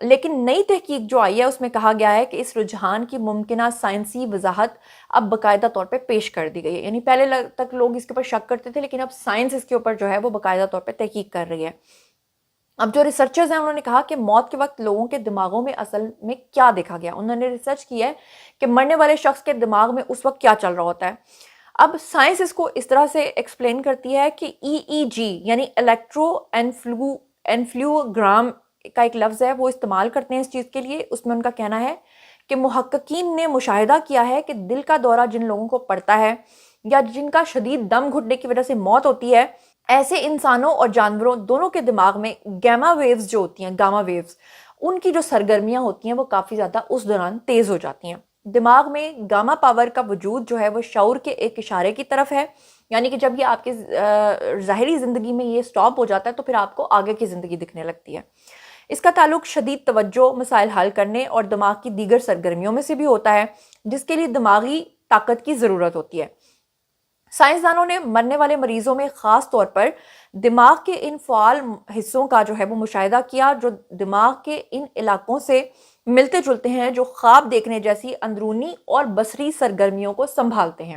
لیکن نئی تحقیق جو آئی ہے اس میں کہا گیا ہے کہ اس رجحان کی ممکنہ سائنسی وضاحت اب باقاعدہ طور پہ پیش کر دی گئی ہے. یعنی پہلے تک لوگ اس کے اوپر شک کرتے تھے، لیکن اب سائنس اس کے اوپر جو ہے وہ باقاعدہ طور پہ تحقیق کر رہی ہے. اب جو ریسرچرز ہیں انہوں نے کہا کہ موت کے وقت لوگوں کے دماغوں میں اصل میں کیا دیکھا گیا. انہوں نے ریسرچ کی ہے کہ مرنے والے شخص کے دماغ میں اس وقت کیا چل رہا ہوتا ہے. اب سائنس اس کو اس طرح سے ایکسپلین کرتی ہے کہ EEG یعنی الیکٹرو انفلوگرام کا ایک لفظ ہے، وہ استعمال کرتے ہیں اس چیز کے لیے. اس میں ان کا کہنا ہے کہ محققین نے مشاہدہ کیا ہے کہ دل کا دورہ جن لوگوں کو پڑتا ہے یا جن کا شدید دم گھٹنے کی وجہ سے موت ہوتی ہے، ایسے انسانوں اور جانوروں دونوں کے دماغ میں گاما ویوز جو ہوتی ہیں، گاما ویوز، ان کی جو سرگرمیاں ہوتی ہیں وہ کافی زیادہ اس دوران تیز ہو جاتی ہیں. دماغ میں گاما پاور کا وجود جو ہے وہ شعور کے ایک اشارے کی طرف ہے. یعنی کہ جب یہ آپ کے ظاہری زندگی میں یہ سٹاپ ہو جاتا ہے تو پھر آپ کو آگے کی زندگی دکھنے لگتی ہے. اس کا تعلق شدید توجہ، مسائل حل کرنے اور دماغ کی دیگر سرگرمیوں میں سے بھی ہوتا ہے، جس کے لیے دماغی طاقت کی ضرورت ہوتی ہے. سائنسدانوں نے مرنے والے مریضوں میں خاص طور پر دماغ کے ان فعال حصوں کا جو ہے وہ مشاہدہ کیا جو دماغ کے ان علاقوں سے ملتے جلتے ہیں جو خواب دیکھنے جیسی اندرونی اور بصری سرگرمیوں کو سنبھالتے ہیں،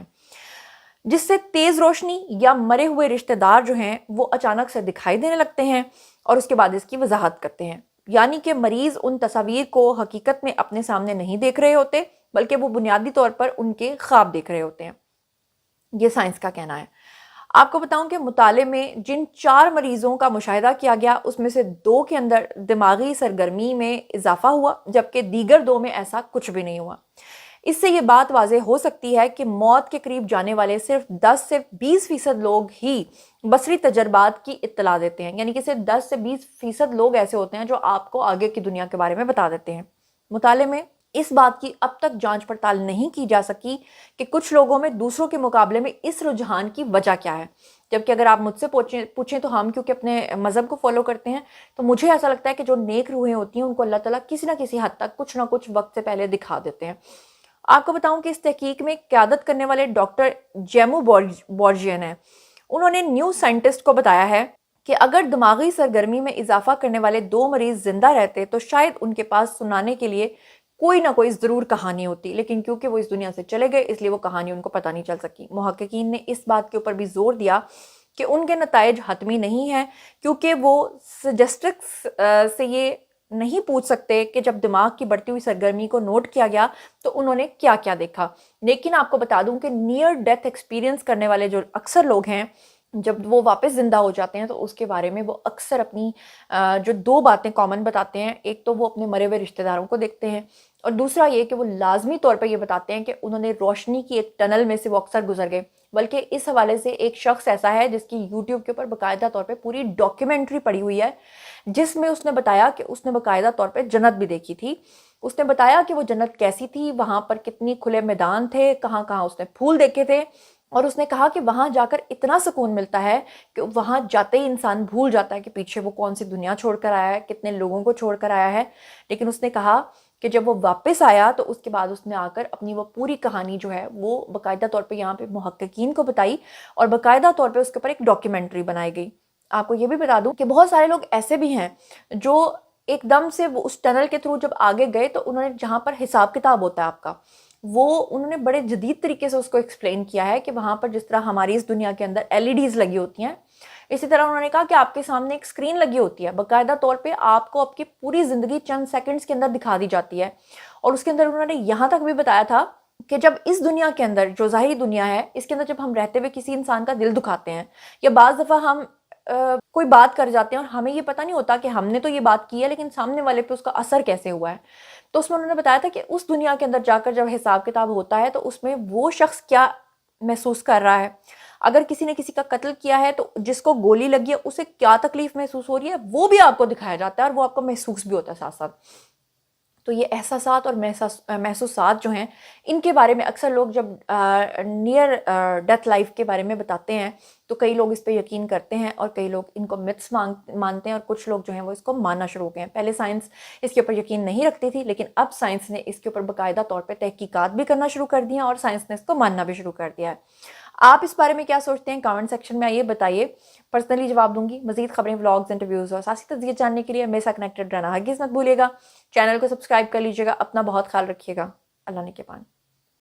جس سے تیز روشنی یا مرے ہوئے رشتہ دار جو ہیں وہ اچانک سے دکھائی دینے لگتے ہیں اور اس کے بعد اس کی وضاحت کرتے ہیں. یعنی کہ مریض ان تصاویر کو حقیقت میں اپنے سامنے نہیں دیکھ رہے ہوتے، بلکہ وہ بنیادی طور پر ان کے خواب دیکھ رہے ہوتے ہیں. یہ سائنس کا کہنا ہے. آپ کو بتاؤں کہ مطالعے میں جن 4 مریضوں کا مشاہدہ کیا گیا اس میں سے 2 کے اندر دماغی سرگرمی میں اضافہ ہوا، جبکہ دیگر 2 میں ایسا کچھ بھی نہیں ہوا. اس سے یہ بات واضح ہو سکتی ہے کہ موت کے قریب جانے والے صرف 10 سے 20% لوگ ہی بصری تجربات کی اطلاع دیتے ہیں. یعنی کہ صرف 10 سے 20% لوگ ایسے ہوتے ہیں جو آپ کو آگے کی دنیا کے بارے میں بتا دیتے ہیں. مطالعے میں اس بات کی اب تک جانچ پڑتال نہیں کی جا سکی کہ کچھ لوگوں میں دوسروں کے مقابلے میں اس رجحان کی وجہ کیا ہے. جبکہ اگر آپ مجھ سے پوچھیں تو ہم کیونکہ اپنے مذہب کو فالو کرتے ہیں تو مجھے ایسا لگتا ہے کہ جو نیک روحیں ہوتی ہیں ان کو اللہ تعالیٰ کسی نہ کسی حد تک کچھ نہ کچھ وقت سے پہلے دکھا دیتے ہیں. آپ کو بتاؤں کہ اس تحقیق میں قیادت کرنے والے ڈاکٹر جیمو بورجین ہیں. انہوں نے نیو سائنٹسٹ کو بتایا ہے کہ اگر دماغی سرگرمی میں اضافہ کرنے والے 2 مریض زندہ رہتے تو شاید ان کے پاس سنانے کے لیے کوئی نہ کوئی ضرور کہانی ہوتی، لیکن کیونکہ وہ اس دنیا سے چلے گئے اس لیے وہ کہانی ان کو پتہ نہیں چل سکی. محققین نے اس بات کے اوپر بھی زور دیا کہ ان کے نتائج حتمی نہیں ہیں، کیونکہ وہ سجسٹکس سے یہ نہیں پوچھ سکتے کہ جب دماغ کی بڑھتی ہوئی سرگرمی کو نوٹ کیا گیا تو انہوں نے کیا کیا دیکھا. لیکن آپ کو بتا دوں کہ نیئر ڈیتھ ایکسپیرینس کرنے والے جو اکثر لوگ ہیں جب وہ واپس زندہ ہو جاتے ہیں تو اس کے بارے میں وہ اکثر اپنی جو 2 باتیں کامن بتاتے ہیں. ایک تو وہ اپنے مرے ہوئے رشتہ داروں کو دیکھتے ہیں، اور دوسرا یہ کہ وہ لازمی طور پر یہ بتاتے ہیں کہ انہوں نے روشنی کی ایک ٹنل میں سے وہ اکثر گزر گئے. بلکہ اس حوالے سے ایک شخص ایسا ہے جس کی یوٹیوب کے اوپر باقاعدہ طور پہ پوری ڈاکیومنٹری پڑی ہوئی ہے جس میں اس نے بتایا کہ اس نے باقاعدہ طور پہ جنت بھی دیکھی تھی. اس نے بتایا کہ وہ جنت کیسی تھی، وہاں پر کتنی کھلے میدان تھے، کہاں کہاں اس نے پھول دیکھے تھے، اور اس نے کہا کہ وہاں جا کر اتنا سکون ملتا ہے کہ وہاں جاتے ہی انسان بھول جاتا ہے کہ پیچھے وہ کون سی دنیا چھوڑ کر آیا ہے، کتنے لوگوں کو چھوڑ کر آیا ہے. لیکن اس نے کہا کہ جب وہ واپس آیا تو اس کے بعد اس نے آ کر اپنی وہ پوری کہانی جو ہے وہ باقاعدہ طور پہ یہاں پہ محققین کو بتائی اور باقاعدہ طور پہ اس کے اوپر ایک ڈاکیومنٹری بنائی گئی. آپ کو یہ بھی بتا دوں کہ بہت سارے لوگ ایسے بھی ہیں جو ایک دم سے وہ اس ٹنل کے تھرو جب آگے گئے تو انہوں نے جہاں پر حساب کتاب ہوتا ہے آپ کا، وہ انہوں نے بڑے جدید طریقے سے اس کو ایکسپلین کیا ہے کہ وہاں پر جس طرح ہماری اس دنیا کے اندر LEDs لگی ہوتی ہیں، اسی طرح انہوں نے کہا کہ آپ کے سامنے ایک اسکرین لگی ہوتی ہے، باقاعدہ طور پہ آپ کو آپ کی پوری زندگی چند سیکنڈز کے اندر دکھا دی جاتی ہے. اور اس کے اندر انہوں نے یہاں تک بھی بتایا تھا کہ جب اس دنیا کے اندر جو ظاہری دنیا ہے اس کے اندر جب ہم رہتے ہوئے کسی انسان کا دل دکھاتے ہیں یا بعض دفعہ ہم کوئی بات کر جاتے ہیں اور ہمیں یہ پتہ نہیں ہوتا کہ ہم نے تو یہ بات کی ہے لیکن سامنے والے پہ اس کا اثر کیسے ہوا ہے، تو اس میں انہوں نے بتایا تھا کہ اس دنیا کے اندر جا کر جب حساب کتاب ہوتا ہے تو اس میں وہ شخص کیا محسوس کر رہا ہے. اگر کسی نے کسی کا قتل کیا ہے تو جس کو گولی لگی ہے اسے کیا تکلیف محسوس ہو رہی ہے وہ بھی آپ کو دکھایا جاتا ہے اور وہ آپ کو محسوس بھی ہوتا ہے ساتھ ساتھ. تو یہ احساسات اور محسوسات جو ہیں ان کے بارے میں اکثر لوگ جب نیئر ڈیتھ لائف کے بارے میں بتاتے ہیں تو کئی لوگ اس پہ یقین کرتے ہیں اور کئی لوگ ان کو متس مانتے ہیں اور کچھ لوگ جو ہیں وہ اس کو ماننا شروع ہو گئے ہیں. پہلے سائنس اس کے اوپر یقین نہیں رکھتی تھی لیکن اب سائنس نے اس کے اوپر باقاعدہ طور پہ تحقیقات بھی کرنا شروع کر دی ہیں اور سائنس نے اس کو ماننا بھی شروع کر دیا ہے. آپ اس بارے میں کیا سوچتے ہیں کامنٹ سیکشن میں آئیے بتائیے، پرسنلی جواب دوں گی۔ مزید خبریں، ولاگز، انٹرویوز اور سیاسی تجزیے جاننے کے لیے میرے ساتھ کنیکٹڈ رہنا ہرگز مت بھولیے گا۔ چینل کو سبسکرائب کر لیجیے گا، اپنا بہت خیال رکھیے گا۔ اللہ نے کے پان۔